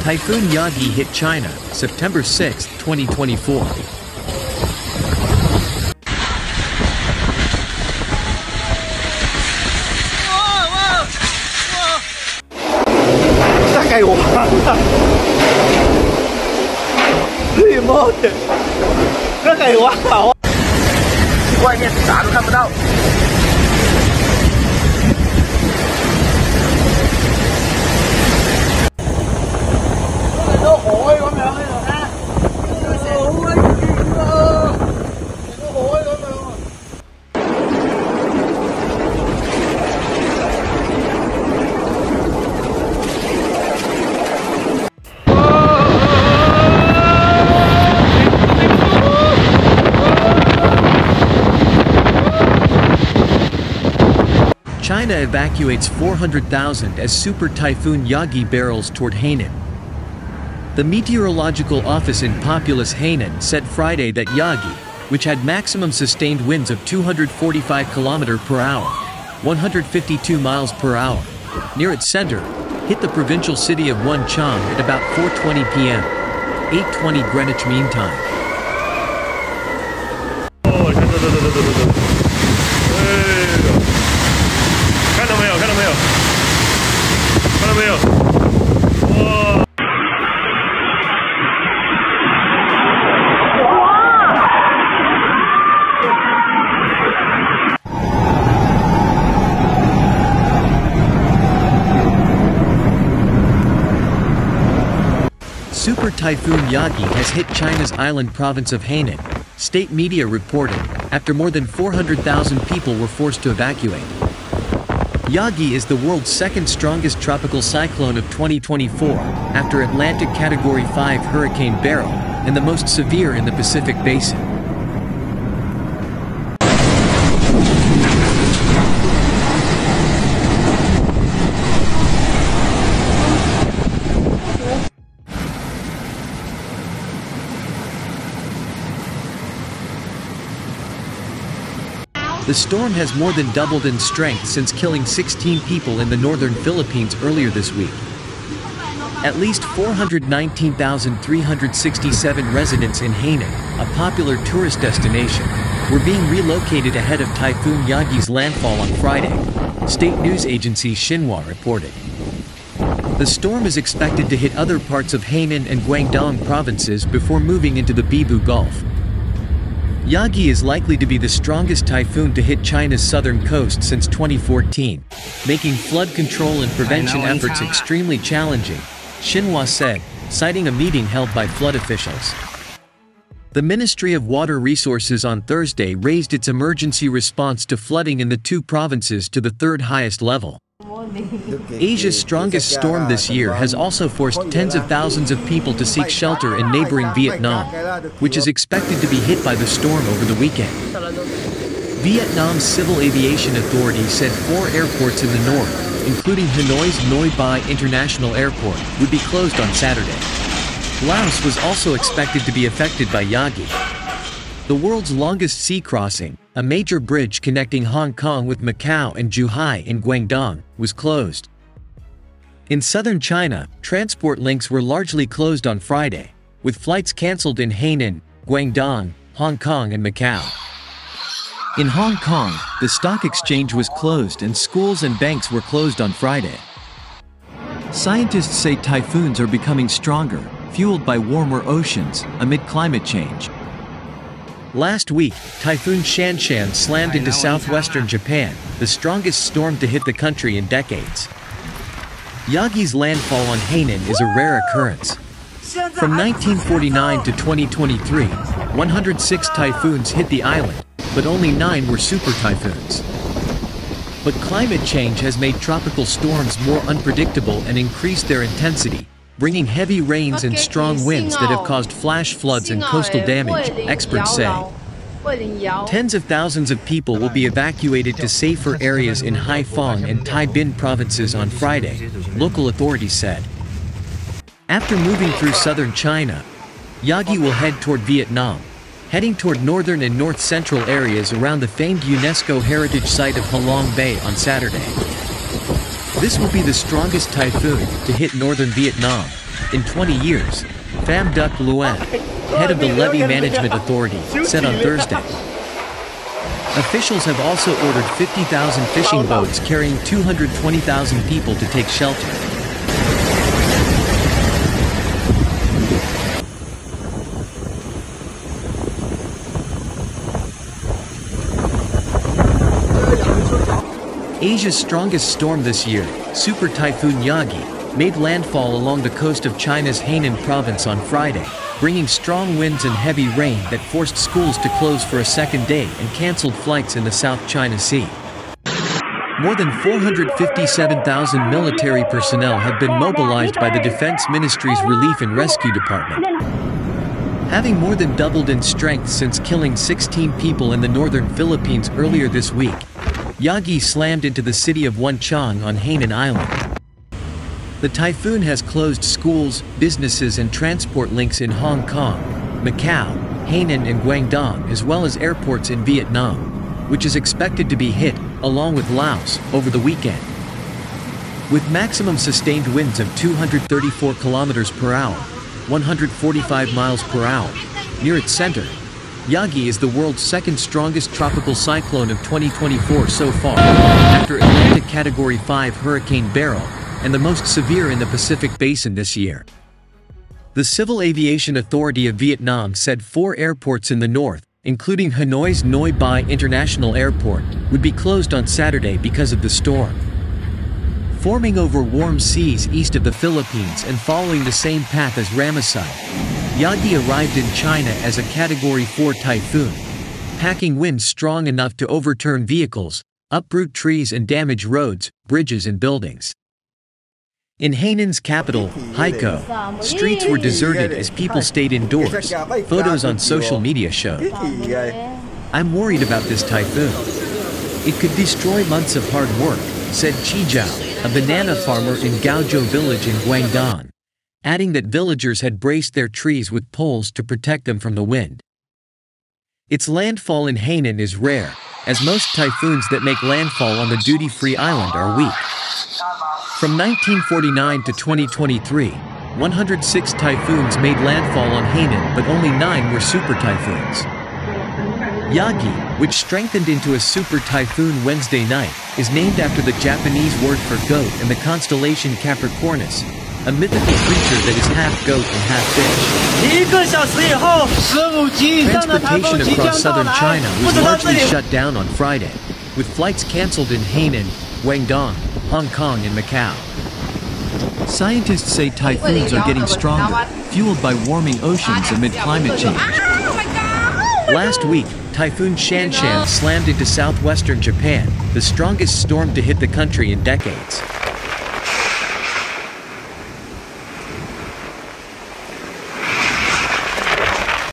Typhoon Yagi hit China, September 6, 2024. China evacuates 400,000 as Super Typhoon Yagi barrels toward Hainan. The meteorological office in populous Hainan said Friday that Yagi, which had maximum sustained winds of 245 km per hour, 152 miles per hour, near its center, hit the provincial city of Wenchang at about 4:20 p.m., 8:20 Greenwich Mean Time. Super Typhoon Yagi has hit China's island province of Hainan, state media reported, after more than 400,000 people were forced to evacuate. Yagi is the world's second strongest tropical cyclone of 2024, after Atlantic Category 5 Hurricane Beryl, and the most severe in the Pacific Basin. The storm has more than doubled in strength since killing 16 people in the northern Philippines earlier this week. At least 419,367 residents in Hainan, a popular tourist destination, were being relocated ahead of Typhoon Yagi's landfall on Friday, state news agency Xinhua reported. The storm is expected to hit other parts of Hainan and Guangdong provinces before moving into the Bibu Gulf. Yagi is likely to be the strongest typhoon to hit China's southern coast since 2014, making flood control and prevention efforts extremely challenging, Xinhua said, citing a meeting held by flood officials. The Ministry of Water Resources on Thursday raised its emergency response to flooding in the two provinces to the third highest level. Asia's strongest storm this year has also forced tens of thousands of people to seek shelter in neighboring Vietnam, which is expected to be hit by the storm over the weekend. Vietnam's Civil Aviation Authority said 4 airports in the north, including Hanoi's Noi Bai International Airport, would be closed on Saturday. Laos was also expected to be affected by Yagi. The world's longest sea crossing, a major bridge connecting Hong Kong with Macau and Zhuhai in Guangdong, was closed. In southern China, transport links were largely closed on Friday, with flights cancelled in Hainan, Guangdong, Hong Kong and Macau. In Hong Kong, the stock exchange was closed and schools and banks were closed on Friday. Scientists say typhoons are becoming stronger, fueled by warmer oceans, amid climate change. Last week, Typhoon Shanshan slammed into southwestern Japan, the strongest storm to hit the country in decades. Yagi's landfall on Hainan is a rare occurrence. From 1949 to 2023, 106 typhoons hit the island, but only 9 were super typhoons. But climate change has made tropical storms more unpredictable and increased their intensity, bringing heavy rains and strong winds that have caused flash floods and coastal damage, experts say. Tens of thousands of people will be evacuated to safer areas in Haiphong and Tai Bin provinces on Friday, local authorities said. After moving through southern China, Yagi will head toward Vietnam, heading toward northern and north-central areas around the famed UNESCO heritage site of Ha Long Bay on Saturday. This will be the strongest typhoon to hit northern Vietnam, in 20 years, Pham Duc Luan, head of the Levee Management Authority, said on Thursday. Officials have also ordered 50,000 fishing boats carrying 220,000 people to take shelter. Asia's strongest storm this year, Super Typhoon Yagi, made landfall along the coast of China's Hainan province on Friday, bringing strong winds and heavy rain that forced schools to close for a second day and canceled flights in the South China Sea. More than 457,000 military personnel have been mobilized by the Defense Ministry's Relief and Rescue Department. Having more than doubled in strength since killing 16 people in the northern Philippines earlier this week, Yagi slammed into the city of Wenchang on Hainan Island. The typhoon has closed schools, businesses and transport links in Hong Kong, Macau, Hainan and Guangdong, as well as airports in Vietnam, which is expected to be hit, along with Laos, over the weekend. With maximum sustained winds of 234 kilometers per hour, 145 miles per hour, near its center, Yagi is the world's second strongest tropical cyclone of 2024 so far, after Atlantic Category 5 Hurricane Beryl, and the most severe in the Pacific Basin this year. The Civil Aviation Authority of Vietnam said 4 airports in the north, including Hanoi's Noi Bai International Airport, would be closed on Saturday because of the storm. Forming over warm seas east of the Philippines and following the same path as Ramasai, Yagi arrived in China as a Category 4 typhoon, packing winds strong enough to overturn vehicles, uproot trees and damage roads, bridges and buildings. In Hainan's capital, Haikou, streets were deserted as people stayed indoors, photos on social media showed. "I'm worried about this typhoon. It could destroy months of hard work," said Chi Zhao, a banana farmer in Gaozhou village in Guangdong, adding that villagers had braced their trees with poles to protect them from the wind. Its landfall in Hainan is rare, as most typhoons that make landfall on the duty-free island are weak. From 1949 to 2023, 106 typhoons made landfall on Hainan, but only 9 were super typhoons. Yagi, which strengthened into a super typhoon Wednesday night, is named after the Japanese word for goat and the constellation Capricornus, a mythical creature that is half goat and half fish. Transportation across southern China was largely shut down on Friday, with flights cancelled in Hainan, Guangdong, Hong Kong and Macau. Scientists say typhoons are getting stronger, fueled by warming oceans amid climate change. Last week, Typhoon Shanshan slammed into southwestern Japan, the strongest storm to hit the country in decades.